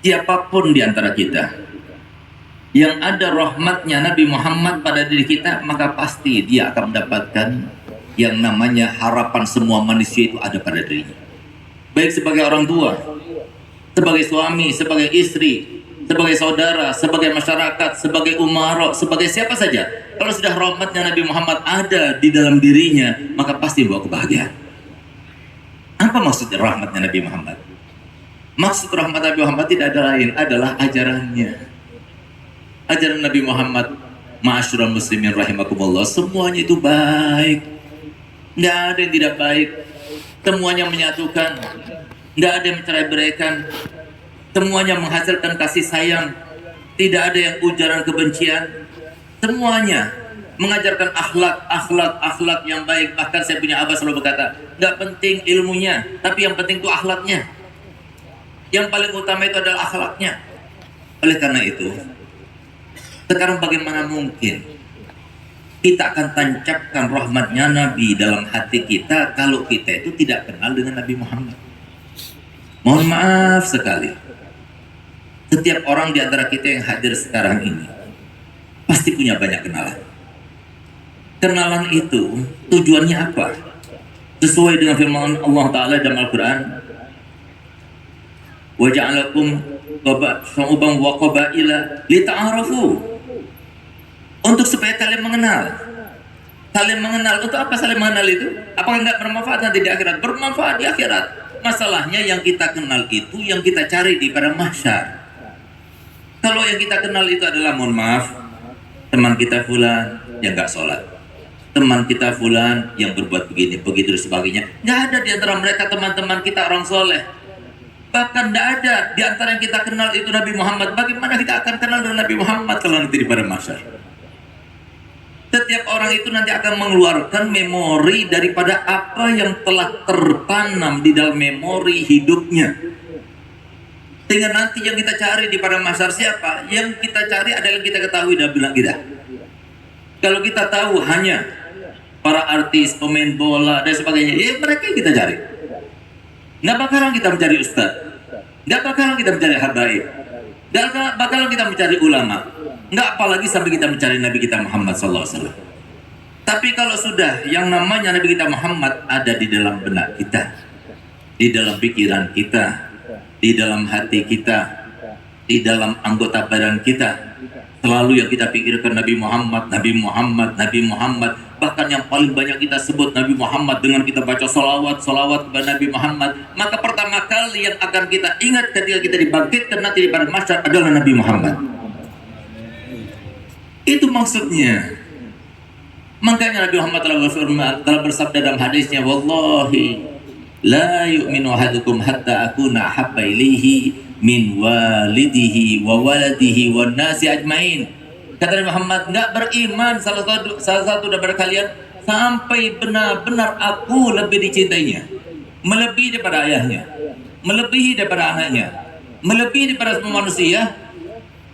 Siapapun di antara kita yang ada rahmatnya Nabi Muhammad pada diri kita, maka pasti dia akan mendapatkan yang namanya harapan semua manusia itu ada pada dirinya. Baik sebagai orang tua, sebagai suami, sebagai istri, sebagai saudara, sebagai masyarakat, sebagai umara, sebagai siapa saja. Kalau sudah rahmatnya Nabi Muhammad ada di dalam dirinya, maka pasti bawa kebahagiaan. Apa maksudnya rahmatnya Nabi Muhammad? Maksud rahmat Nabi Muhammad tidak ada lain, adalah ajarannya. Ajaran Nabi Muhammad, ma'asyiral muslimin rahimakumullah, semuanya itu baik. Nggak ada yang tidak baik. Semuanya menyatukan. Nggak ada yang mencerai-beraikan. Semuanya menghasilkan kasih sayang. Tidak ada yang ujaran kebencian. Semuanya mengajarkan akhlak yang baik. Bahkan saya punya abah selalu berkata, nggak penting ilmunya, tapi yang penting itu akhlaknya. Yang paling utama itu adalah akhlaknya. Oleh karena itu, sekarang bagaimana mungkin kita akan tancapkan rahmatnya Nabi dalam hati kita kalau kita itu tidak kenal dengan Nabi Muhammad? Mohon maaf sekali, setiap orang di antara kita yang hadir sekarang ini pasti punya banyak kenalan. Kenalan itu tujuannya apa? Sesuai dengan firman Allah Ta'ala dalam Al-Quran, wa ja'alakum syu'uban wa qabaila lita'arafu, untuk supaya kalian mengenal. Saling mengenal, untuk apa saling mengenal itu? Apakah enggak bermanfaat nanti di akhirat? Bermanfaat di akhirat. Masalahnya yang kita kenal itu yang kita cari di pada mahsyar. Kalau yang kita kenal itu adalah, mohon maaf, teman kita fulan yang enggak sholat, teman kita fulan yang berbuat begini, begitu dan sebagainya. Enggak ada di antara mereka teman-teman kita orang soleh. Bahkan tidak ada di antara yang kita kenal itu Nabi Muhammad. Bagaimana kita akan kenal dengan Nabi Muhammad kalau nanti di pada mahsyar? Setiap orang itu nanti akan mengeluarkan memori daripada apa yang telah tertanam di dalam memori hidupnya. Sehingga nanti yang kita cari di pada mahsyar siapa? Yang kita cari adalah yang kita ketahui dalam bilang kita. Kalau kita tahu hanya para artis, pemain bola dan sebagainya, ya mereka yang kita cari. Nggak bakalan kita mencari ustadz, nggak bakalan kita mencari habaib, nggak bakalan kita mencari ulama, nggak apalagi sampai kita mencari Nabi kita Muhammad SAW. Tapi kalau sudah yang namanya Nabi kita Muhammad ada di dalam benak kita, di dalam pikiran kita, di dalam hati kita, di dalam anggota badan kita, selalu yang kita pikirkan Nabi Muhammad, Nabi Muhammad, Nabi Muhammad. Bahkan yang paling banyak kita sebut Nabi Muhammad dengan kita baca salawat kepada Nabi Muhammad. Maka pertama kali yang akan kita ingat ketika kita dibangkitkan nanti di pada mahsyar adalah Nabi Muhammad. Itu maksudnya. Makanya Nabi Muhammad telah bersabda dalam hadisnya, wallahi la yu'minu ahadukum hatta akuna ahabba ilaihi min walidihi wa waladihi wan nasi ajmain. Kata Nabi Muhammad, enggak beriman salah satu daripada kalian sampai benar-benar aku lebih dicintainya, melebihi daripada ayahnya, melebihi daripada anaknya, melebihi daripada semua manusia,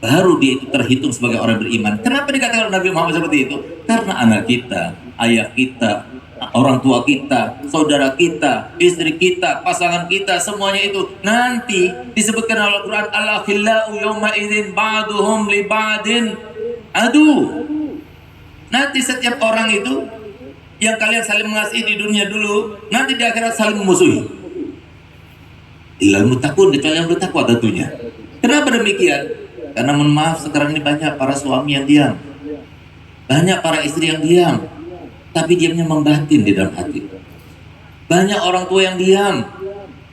baru dia itu terhitung sebagai orang beriman. Kenapa dikatakan Nabi Muhammad seperti itu? Karena anak kita, ayah kita, orang tua kita, saudara kita, istri kita, pasangan kita, semuanya itu nanti disebutkan dalam Al-Quran, al-akhillau yawma idzin ba'duhum li ba'din. Aduh, nanti setiap orang itu yang kalian saling mengasihi di dunia dulu, nanti di akhirat saling memusuhi. Illal muttaqun, kecuali yang bertakwa tentunya. Kenapa demikian? Karena mohon maaf, sekarang ini banyak para suami yang diam, banyak para istri yang diam, tapi diamnya membatin di dalam hati. Banyak orang tua yang diam,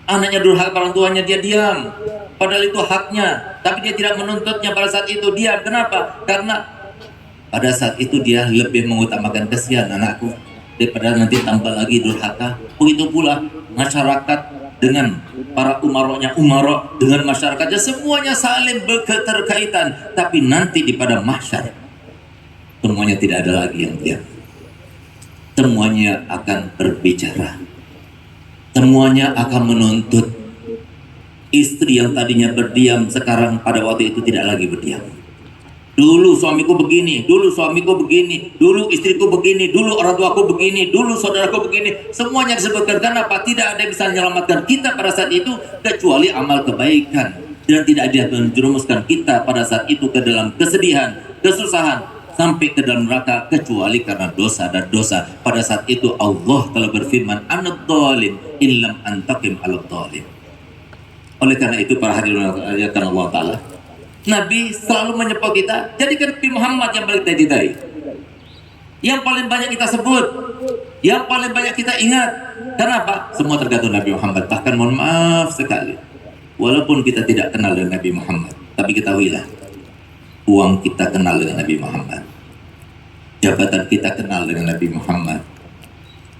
anaknya durhaka orang tuanya, dia diam, padahal itu haknya, tapi dia tidak menuntutnya pada saat itu. Diam. Kenapa? Karena pada saat itu dia lebih mengutamakan kesian anakku daripada nanti tambah lagi durhaka. Begitu pula masyarakat dengan para umaroknya, umarok dengan masyarakatnya, semuanya saling berketerkaitan. Tapi nanti di pada mahsyar semuanya tidak ada lagi yang diam, semuanya akan berbicara, semuanya akan menuntut. Istri yang tadinya berdiam sekarang pada waktu itu tidak lagi berdiam. Dulu suamiku begini, dulu suamiku begini, dulu istriku begini, dulu orang tuaku begini, dulu saudaraku begini. Semuanya disebutkan. Karena apa? Tidak ada yang bisa menyelamatkan kita pada saat itu kecuali amal kebaikan. dan tidak dia menjerumuskan kita pada saat itu ke dalam kesedihan, kesusahan, sampai ke dalam neraka kecuali karena dosa dan dosa. Pada saat itu Allah telah berfirman, "Anad-dhalim illam antaqim alad-dhalim." Oleh karena itu para hadirin yang Allah Ta'ala, Nabi selalu menyapa kita, jadikan Nabi Muhammad yang paling kita cintai, yang paling banyak kita sebut, yang paling banyak kita ingat. Kenapa? Semua tergantung Nabi Muhammad. Bahkan mohon maaf sekali, walaupun kita tidak kenal dengan Nabi Muhammad, tapi ketahuilah, uang kita kenal dengan Nabi Muhammad, jabatan kita kenal dengan Nabi Muhammad,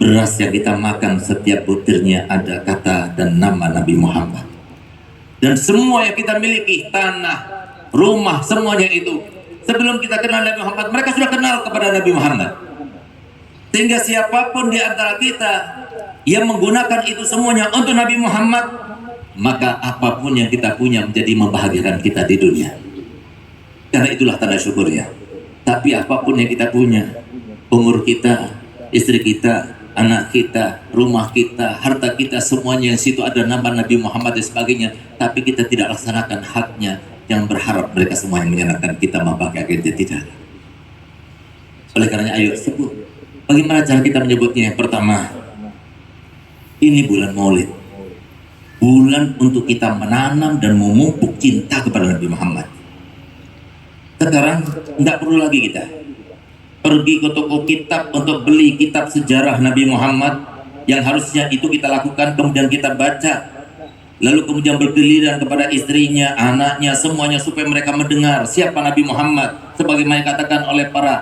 beras yang kita makan setiap butirnya ada kata dan nama Nabi Muhammad, dan semua yang kita miliki, tanah, rumah, semuanya itu, sebelum kita kenal Nabi Muhammad, mereka sudah kenal kepada Nabi Muhammad. Sehingga siapapun di antara kita yang menggunakan itu semuanya untuk Nabi Muhammad, maka apapun yang kita punya menjadi membahagiakan kita di dunia. Karena itulah tanda syukurnya. Tapi apapun yang kita punya, umur kita, istri kita, anak kita, rumah kita, harta kita, semuanya yang situ ada nama Nabi Muhammad dan sebagainya, tapi kita tidak laksanakan haknya, yang berharap mereka semua yang menyenangkan kita, membahagiakan kita, tidak. Oleh karenanya ayo sebut. Bagaimana cara kita menyebutnya? Yang pertama, ini bulan Maulid, bulan untuk kita menanam dan memupuk cinta kepada Nabi Muhammad. Sekarang tidak perlu lagi kita pergi ke toko kitab untuk beli kitab sejarah Nabi Muhammad, yang harusnya itu kita lakukan, kemudian kita baca, lalu kemudian bergiliran kepada istrinya, anaknya, semuanya, supaya mereka mendengar siapa Nabi Muhammad, sebagaimana dikatakan oleh para